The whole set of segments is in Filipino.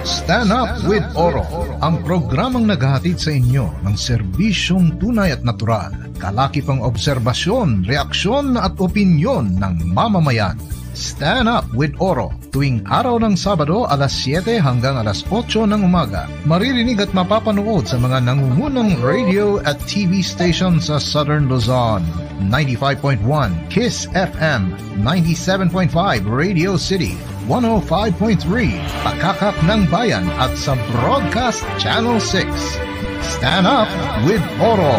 Stand Up with Oro, ang programang naghahatid sa inyo ng serbisyong tunay at natural, kalakipang obserbasyon, reaksyon at opinyon ng mamamayan. Stand Up with Oro, tuwing araw ng Sabado alas 7 hanggang alas 8 ng umaga. Maririnig at mapapanood sa mga nangungunang radio at TV station sa Southern Luzon. 95.1 KISS FM, 97.5 Radio City, 105.3 Pakakak ng Bayan at sa Broadcast Channel 6. Stand Up with Oro.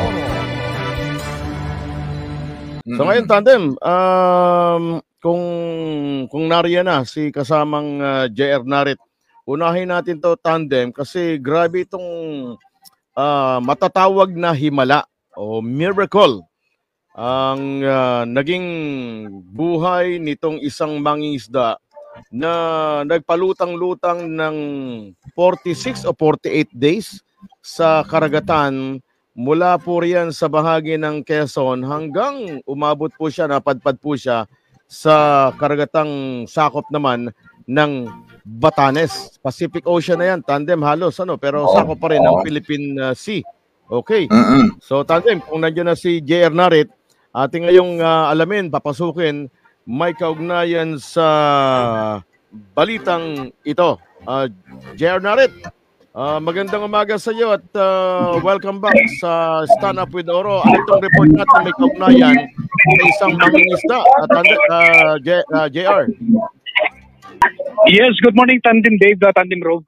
So ngayon, Tandem, kung nariyan na si kasamang JR Narit, unahin natin to, Tandem, kasi grabe itong matatawag na himala o miracle ang naging buhay nitong isang mangingisda na nagpalutang-lutang ng 46 o 48 days sa karagatan mula po riyan sa bahagi ng Quezon hanggang umabot po siya, napadpad po siya sa karagatang sakop naman ng Batanes. Pacific Ocean na yan, Tandem, halos, pero sakop pa rin ng Philippine Sea. Okay. So, Tandem, kung nandiyan na si JR Narit, ating ngayong alamin, papasukin, may kaugnayan sa balitang ito. JR Narit, magandang umaga sa iyo at welcome back sa Stand Up with Oro. Ano itong report natin may kaugnayan sa isang mangingisda at JR? Yes, good morning Tandem Dave, Tandem Rob.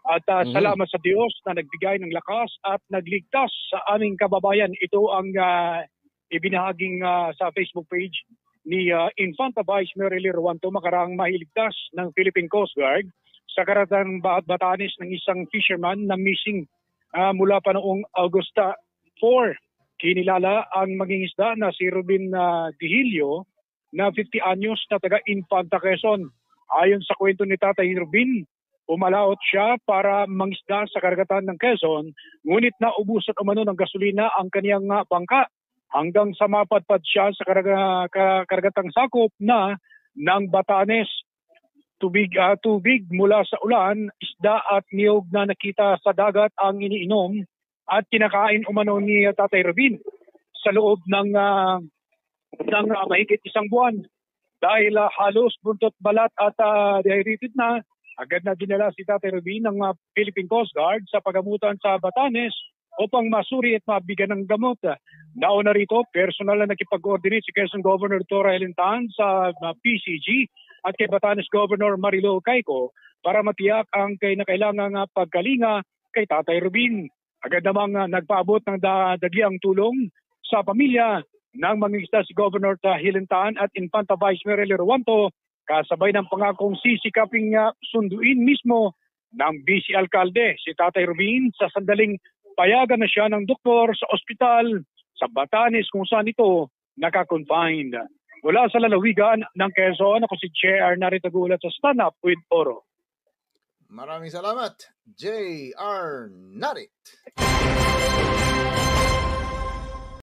At salamat sa Diyos na nagbigay ng lakas at nagligtas sa aming kababayan. Ito ang ibinahaging sa Facebook page ni Infanta Vice Mayor Eli Ruanto makaraang mahiligtas ng Philippine Coast Guard sa karatang Batanes ng isang fisherman na missing mula pa noong Augusta 4. Kinilala ang mangingisda na si Ruben Dihilio na 50 anyos na taga Infanta Quezon. Ayon sa kwento ni Tatay Ruben, umalaot siya para mangisda sa karagatan ng Quezon, ngunit naubusan umano ng gasolina ang kaniyang bangka hanggang sa mapadpad siya sa karagatang sakop na ng Batanes. Tubig mula sa ulan, isda at niyog na nakita sa dagat ang iniinom at kinakain umano ni Tatay Ruben sa loob ng mahigit isang buwan. Dahil halos buntot balat at dehydrated na, agad na dinala si Tatay Ruben ng Philippine Coast Guard sa pagamutan sa Batanes upang masuri at mabigyan ng gamot. Nauna rito, personal na nakipag-coordinate si Quezon Governor Tora Helintan sa PCG at kay Batanes Governor Marilo Caico para matiyak ang kailangang pagkalinga kay Tatay Ruben. Agad namang nagpaabot ng dagliang tulong sa pamilya ng mangingisda si Governor Helintan at Infanta Vice Mayor Eli Ruanto, kasabay ng pangakong sisikaping sunduin mismo ng Vice Alcalde si Tatay Ruben sa sandaling payagan na siya ng doktor sa ospital sa Batanes kung saan ito nakakonfined. Mula sa lalawigan ng Quezon, ako si JR Narit nagulat sa Stand Up with Oro. Maraming salamat, JR Narit.